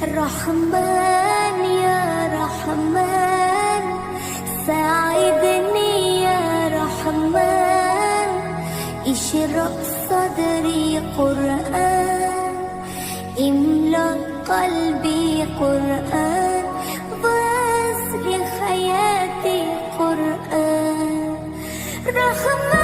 رحمن يا رحمن ساعدني يا رحمن اشرح صدري قرآن املأ قلبي قرآن واسع حياتي قرآن رحمن